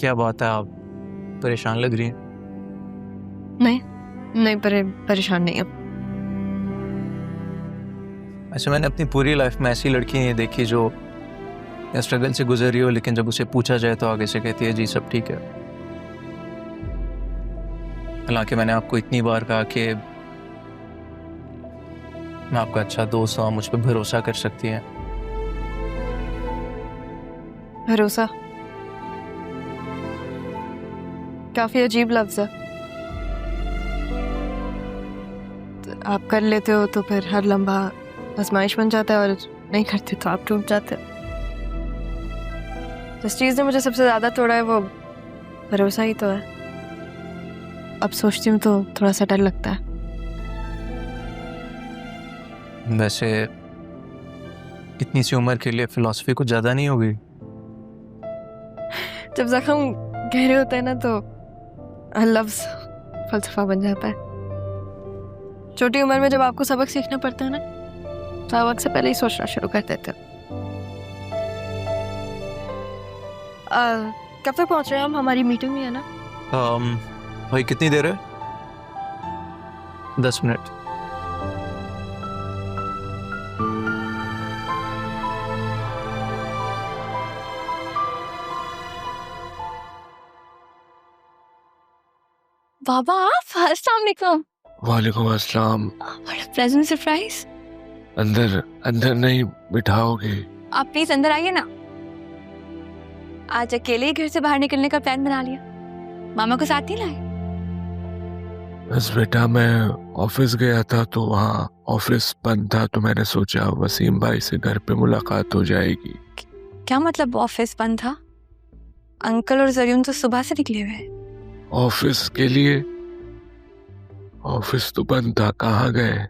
क्या बात है, आप परेशान लग रही हैं? नहीं परेशान नहीं अब। अच्छा, मैंने अपनी पूरी लाइफ में ऐसी लड़की नहीं देखी जो स्ट्रगल से गुजर रही हो, लेकिन जब उसे पूछा जाए तो आगे से कहती है जी सब ठीक है। हालांकि मैंने आपको इतनी बार कहा कि मैं आपका अच्छा दोस्त हूँ, मुझ पर भरोसा कर सकती हैं। भरोसा काफी अजीब लफ्ज है। तो आप कर लेते हो तो फिर हर लम्हा आजमाइश बन जाता है, और नहीं करते तो आप टूट जाते हो। जिस चीज ने मुझे सबसे ज्यादा तोड़ा है वो भरोसा ही तो है। अब सोचती हूँ तो थोड़ा सा डर लगता है। वैसे इतनी सी उम्र के लिए फिलॉसफी कुछ ज्यादा नहीं होगी? जब जख्म गहरे होते हैं ना तो लफ्ज फलसफा बन जाता है। छोटी उम्र में जब आपको सबक सीखना पड़ता है ना, तो आप वक्त से पहले ही सोचना शुरू कर देते हो। कब तक पहुंच रहे हैं हम? हमारी मीटिंग में है ना? भाई कितनी देर है? 10 मिनट। बाबा आप, अस्सलाम वालेकुम। वालेकुम अस्सलाम। बड़ा प्लेजेंट सरप्राइज। अंदर नहीं बिठाओगे? आप प्लीज अंदर आइए ना। आज अकेले ही घर से बाहर निकलने का प्लान बना लिया, मामा को साथ नहीं लाए? बस बेटा, मैं ऑफिस गया था तो वहाँ ऑफिस बंद था, तो मैंने सोचा वसीम भाई से घर पे मुलाकात हो जाएगी। क्या मतलब ऑफिस बंद था? अंकल और जरियन तो सुबह से निकले हुए हैं। ऑफिस के लिए? ऑफिस तो बंद था, कहाँ गए?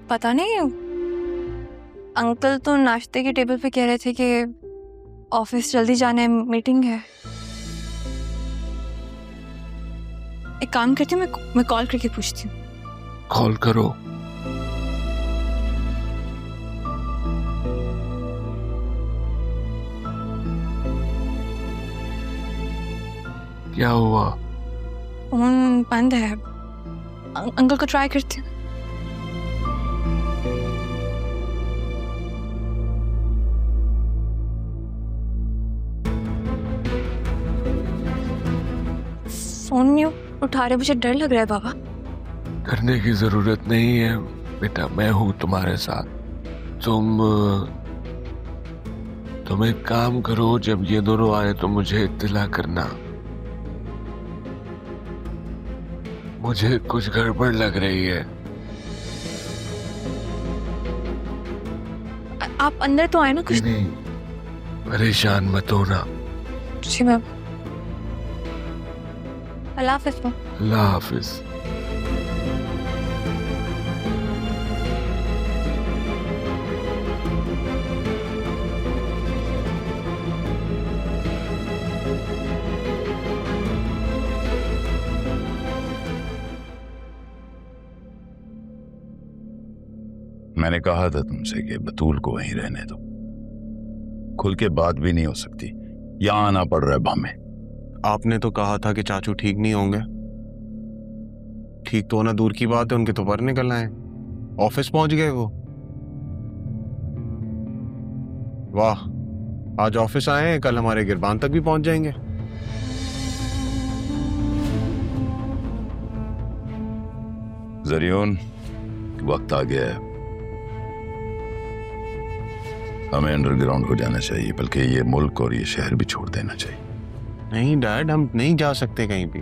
पता नहीं, अंकल तो नाश्ते की टेबल पे कह रहे थे कि ऑफिस जल्दी जाना है, मीटिंग है। एक काम करती हूँ, मैं कॉल करके पूछती हूँ। कॉल करो। क्या हुआ? फोन बंद है। अंकल को ट्राई करती हूँ। फोन नहीं उठा रहे, मुझे डर लग रहा है बाबा। करने की जरूरत नहीं है बेटा, मैं हूं तुम्हारे साथ। तुम एक काम करो, जब ये दोनों आए तो मुझे इत्तला करना। मुझे कुछ गड़बड़ लग रही है। आप अंदर तो आए ना कुछ। नहीं, परेशान मत होना। जी मैम। अल्लाह हाफिज़ मैम। अल्लाह हाफिज। मैंने कहा था तुमसे कि बतूल को वहीं रहने दो, खुल के बात भी नहीं हो सकती, यहां आना पड़ रहा है हमें। आपने तो कहा था कि चाचू ठीक नहीं होंगे। ठीक तो होना दूर की बात है, उनके तो पर निकल आए, ऑफिस पहुंच गए वो। वाह, आज ऑफिस आए हैं, कल हमारे गिरबान तक भी पहुंच जाएंगे। जरियन, वक्त आ गया है, हमें अंडरग्राउंड हो जाना चाहिए, बल्कि ये मुल्क और ये शहर भी छोड़ देना चाहिए। नहीं डैड, हम नहीं जा सकते कहीं भी।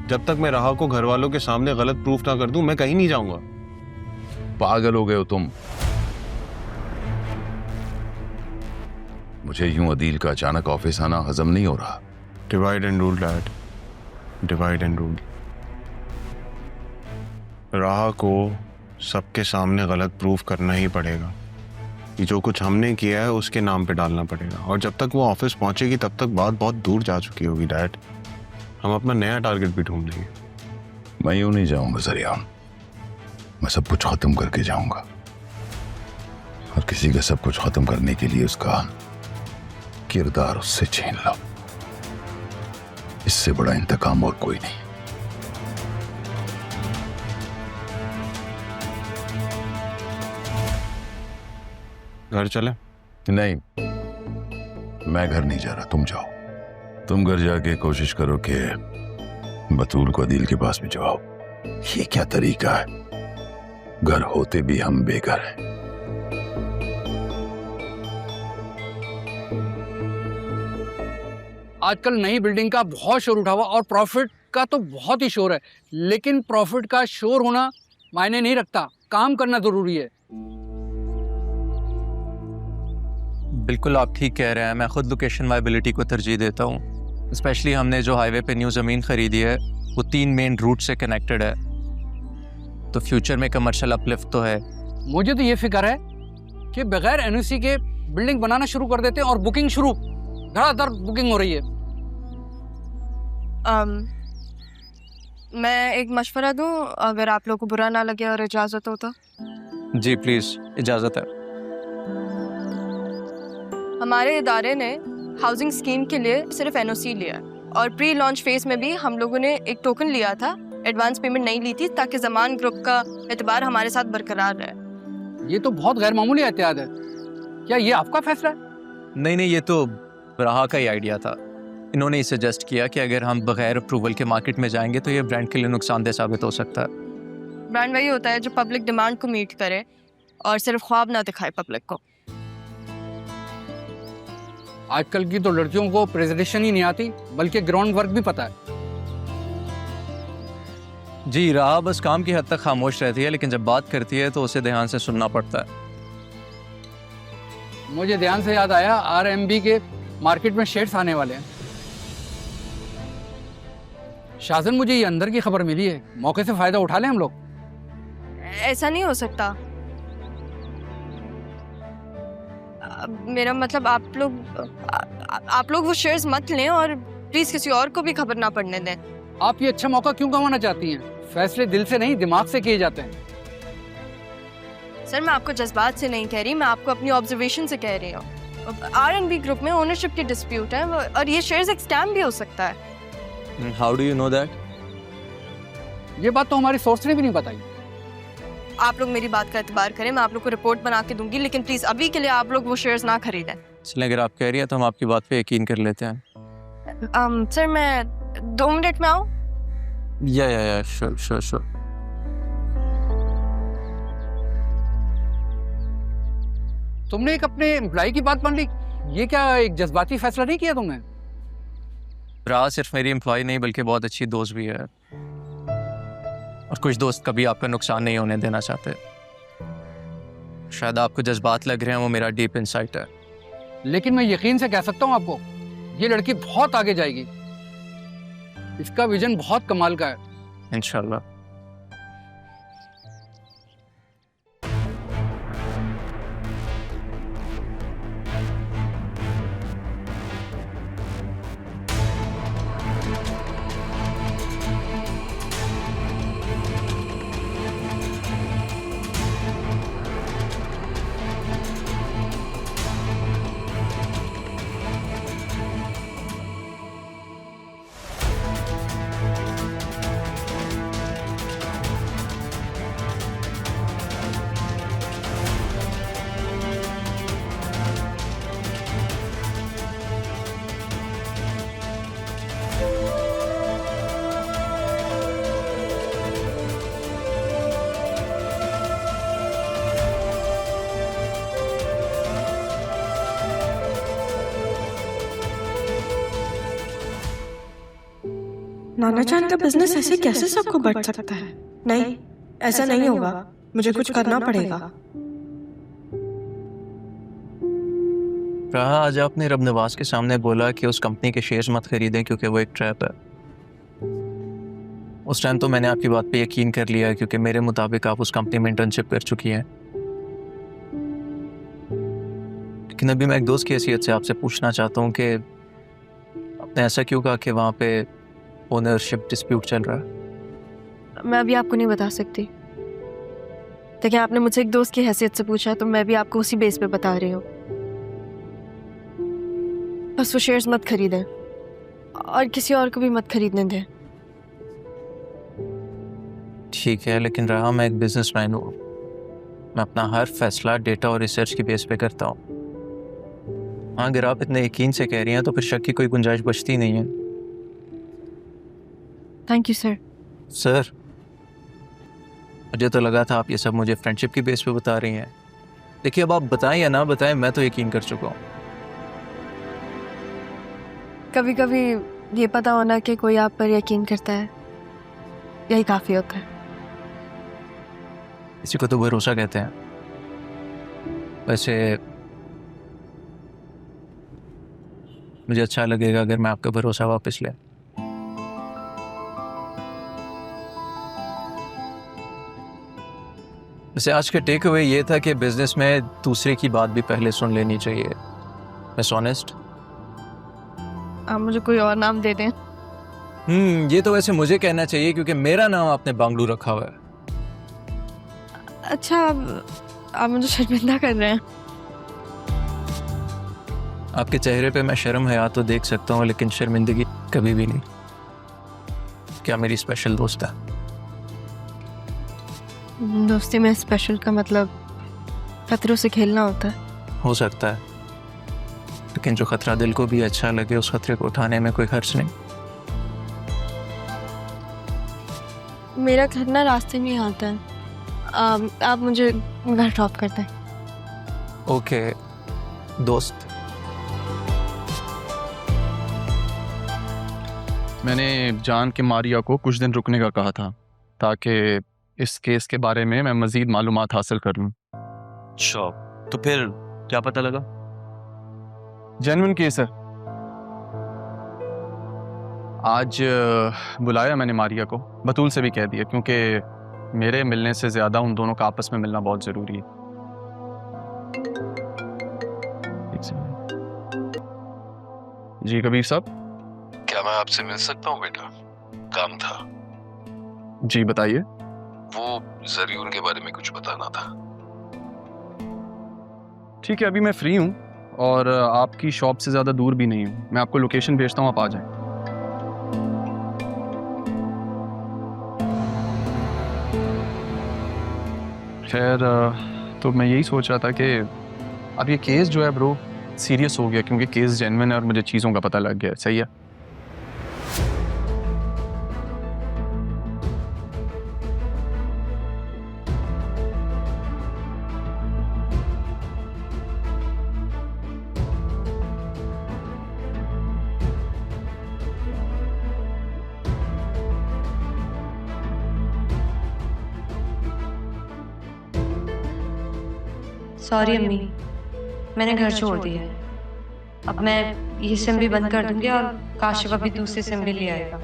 जब तक मैं राहा को घर वालों के सामने गलत प्रूफ ना कर दूं, मैं कहीं नहीं जाऊंगा। पागल हो गए हो तुम? मुझे यूं अदील का अचानक ऑफिस आना हजम नहीं हो रहा। Divide and rule dad, divide and rule. राहा को सबके सामने गलत प्रूफ करना ही पड़ेगा। ये जो कुछ हमने किया है उसके नाम पे डालना पड़ेगा, और जब तक वो ऑफिस पहुंचेगी तब तक बात बहुत दूर जा चुकी होगी डैड। हम अपना नया टारगेट भी ढूंढ लेंगे। मैं यूं नहीं जाऊंगा जरियान, मैं सब कुछ खत्म करके जाऊंगा, और किसी का सब कुछ खत्म करने के लिए उसका किरदार उससे छीन लो। इससे बड़ा इंतकाम और कोई नहीं। घर चले? नहीं, मैं घर नहीं जा रहा, तुम जाओ। तुम घर जाके कोशिश करो कि बतूल को अदील के पास भिजवाओ। ये क्या तरीका है? घर होते भी हम बेघर हैं। आजकल नई बिल्डिंग का बहुत शोर उठा हुआ और प्रॉफिट का तो बहुत ही शोर है, लेकिन प्रॉफिट का शोर होना मायने नहीं रखता, काम करना जरूरी है। बिल्कुल आप ठीक कह रहे हैं। मैं खुद लोकेशन वायबिलिटी को तरजीह देता हूँ। स्पेशली हमने जो हाईवे पे न्यू ज़मीन खरीदी है वो 3 मेन रूट से कनेक्टेड है, तो फ्यूचर में कमर्शियल अपलिफ्ट तो है। मुझे तो ये फिक्र है कि बगैर एनओसी के बिल्डिंग बनाना शुरू कर देते हैं और बुकिंग शुरू, धड़ाधड़ बुकिंग हो रही है। मैं एक मशवरा दूं, अगर आप लोगों को बुरा ना लगे और इजाज़त हो तो। जी प्लीज़, इजाज़त है। हमारे इदारे ने हाउसिंग स्कीम के लिए सिर्फ एनओसी लिया और प्री लॉन्च फेज में भी हम लोगों ने एक टोकन लिया था, एडवांस पेमेंट नहीं ली थी ताकि जमान ग्रुप का एतबार हमारे साथ बरकरार रहे। ये तो बहुत गैर मामूली एहतियात है। क्या ये आपका फैसला है? नहीं, ये तो राहा का ही आइडिया था। इन्होंने ही सजेस्ट किया कि अगर हम बगैर अप्रूवल के मार्केट में जाएंगे तो ये ब्रांड के लिए नुकसानदेह साबित हो सकता है। ब्रांड वही होता है जो पब्लिक डिमांड को मीट करे और सिर्फ ख्वाब ना दिखाए पब्लिक को। आजकल की तो लड़कियों को प्रेजेंटेशन ही नहीं आती, बल्कि ग्राउंड वर्क भी पता है। जी, राहा बस काम की हद तक खामोश रहती है, लेकिन जब बात करती है तो उसे ध्यान से सुनना पड़ता है। मुझे ध्यान से याद आया, RMB के मार्केट में शेयर्स आने वाले हैं। शाजन, मुझे ये अंदर की खबर मिली है, मौके से फायदा उठा लें हम लोग। ऐसा नहीं हो सकता। मेरा मतलब आप लोग वो शेयर्स मत लें और प्लीज किसी और को भी खबर ना पड़ने दें। आप ये अच्छा मौका क्यों गंवाना चाहती हैं? फैसले दिल से नहीं, दिमाग से किए जाते हैं। सर, मैं आपको जज्बात से नहीं कह रही, मैं आपको अपनी ऑब्जर्वेशन से कह रही हूँ। RNB ग्रुप में ओनरशिप की डिस्प्यूट है और ये शेयर्स एक स्कैम भी हो सकता है। How do you know that? ये बात तो हमारी सोर्स ने भी नहीं बताई। आप लोग मेरी बात का एतबार करें, मैं आप लोग को रिपोर्ट बना के दूंगी, लेकिन प्लीज अभी के लिए आप लोग वो शेयर्स ना खरीदें। इसलिए अगर आप कह रही हैं तो हम आपकी बात पे यकीन कर लेते हैं। सर, मैं 2 मिनट में आऊँ? या श्योर। तुमने एक अपने एम्प्लॉय की बात मान ली। ये क्या एक जज्बाती फैसला नहीं किया तुमने? राह सिर्फ मेरी एम्प्लॉय नहीं बल्कि बहुत अच्छी दोस्त भी है, और कुछ दोस्त कभी आपका नुकसान नहीं होने देना चाहते। शायद आपको जज्बात लग रहे हैं, वो मेरा डीप इंसाइट है। लेकिन मैं यकीन से कह सकता हूँ आपको, ये लड़की बहुत आगे जाएगी। इसका विजन बहुत कमाल का है। इंशाल्लाह। नाना जान का बिजनेस ऐसे कैसे सबको बढ़ सकता है? नहीं, ऐसा नहीं होगा, मुझे कुछ करना पड़ेगा। राहा, आज आपने रब नवाज के सामने बोला कि उस कंपनी के शेयर्स मत खरीदें क्योंकि वो एक ट्रैप है। उस टाइम तो मैंने आपकी बात पे यकीन कर लिया क्योंकि मेरे मुताबिक आप उस कंपनी में इंटर्नशिप कर चुकी हैं। लेकिन अभी मैं एक दोस्त की हैसियत से आपसे पूछना चाहता हूँ कि आपने ऐसा क्यों कहा कि वहाँ पे ओनरशिप डिस्प्यूट चल रहा है? मैं अभी आपको नहीं बता सकती, लेकिन आपने मुझसे एक दोस्त की हैसियत से पूछा तो मैं भी आपको उसी बेस पे बता रही हूँ। बस वो शेयर्स मत खरीदें और किसी और को भी मत खरीदने दें। ठीक है, लेकिन रहा मैं एक बिजनेसमैन हूँ, मैं अपना हर फैसला डेटा और रिसर्च की बेस पे करता हूँ। हाँ, अगर आप इतने यकीन से कह रही हैं तो फिर शक की कोई गुंजाइश बचती नहीं है। Thank you sir. सर, मुझे तो लगा था आप ये सब मुझे फ्रेंडशिप की बेस पे बता रही हैं। देखिए, अब आप बताएं या ना बताएं, मैं तो यकीन कर चुका हूँ। कभी कभी ये पता होना कि कोई आप पर यकीन करता है, यही काफ़ी होता है। इसी को तो भरोसा कहते हैं। वैसे मुझे अच्छा लगेगा अगर मैं आपका भरोसा वापस ले। वैसे आज का टेक अवे ये था कि बिजनेस में दूसरे की बात भी पहले सुन लेनी चाहिए। मिस ऑनेस्ट, आप मुझे कोई और नाम दे दें। ये तो वैसे मुझे कहना चाहिए क्योंकि मेरा नाम आपने बांगलू रखा हुआ है। अच्छा, आप मुझे शर्मिंदा कर रहे हैं। आपके चेहरे पे मैं शर्म हया तो देख सकता हूँ, लेकिन शर्मिंदगी कभी भी नहीं। क्या मेरी स्पेशल दोस्त है? दोस्ती में स्पेशल का मतलब खतरों से खेलना होता है। हो सकता है, लेकिन जो खतरा दिल को भी अच्छा लगे उस खतरे को उठाने में कोई खर्च नहीं। मेरा घर ना रास्ते में ही आता है। आप मुझे घर ड्रॉप कर दें। ओके दोस्त। मैंने जान के मारिया को कुछ दिन रुकने का कहा था ताकि इस केस के बारे में मैं मज़ीद मालूमात हासिल कर लूँ। अच्छा, तो फिर क्या पता लगा? जेन्युइन केस है। आज बुलाया मैंने मारिया को, बतूल से भी कह दिया, क्योंकि मेरे मिलने से ज़्यादा उन दोनों का आपस में मिलना बहुत ज़रूरी है। जी कबीर साहब। क्या मैं आपसे मिल सकता हूँ बेटा? काम था। जी बताइए। वो जरियून के बारे में कुछ बताना था। ठीक है, अभी मैं फ्री हूँ और आपकी शॉप से ज़्यादा दूर भी नहीं हूँ। मैं आपको लोकेशन भेजता हूँ, आप आ जाएं। खैर, तो मैं यही सोच रहा था कि अब ये केस जो है ब्रो सीरियस हो गया, क्योंकि केस जेन्युइन है और मुझे चीज़ों का पता लग गया। सही है? सॉरी अम्मी, मैंने घर छोड़ दिया है। अब मैं ये सिम भी बंद कर दूंगी और काशिफ अभी दूसरी सिम भी ले आएगा।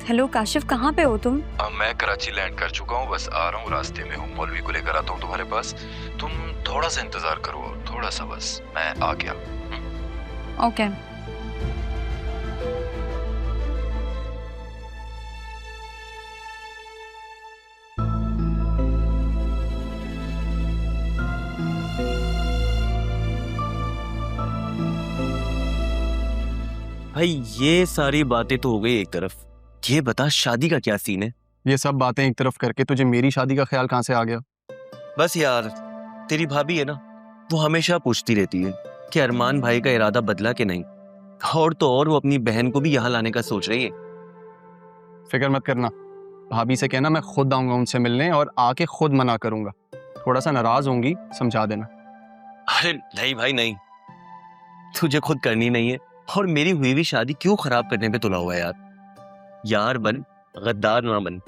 हेलो काशिफ, कहाँ पे हो तुम? मैं कराची लैंड कर चुका हूँ, बस आ रहा हूँ, रास्ते में हूँ। मौलवी को लेकर आता हूँ तुम्हारे पास। तुम थोड़ा सा इंतजार करो, थोड़ा सा, बस मैं आ गया। ओके। भाई ये सारी बातें तो हो गई एक तरफ, ये बता शादी का क्या सीन है? ये सब बातें एक तरफ करके तुझे मेरी शादी का ख्याल कहाँ से आ गया? बस यार, तेरी भाभी है ना, वो हमेशा पूछती रहती है कि अरमान भाई का इरादा बदला कि नहीं, और तो और वो अपनी बहन को भी यहाँ लाने का सोच रही है। फिक्र मत करना, भाभी से कहना मैं खुद आऊंगा उनसे मिलने और आके खुद मना करूंगा। थोड़ा सा नाराज होंगी, समझा देना। अरे नहीं भाई नहीं, तुझे खुद करनी नहीं है, और मेरी हुई भी शादी क्यों खराब करने पे तुला हुआ है यार? यार बन, गद्दार ना बन।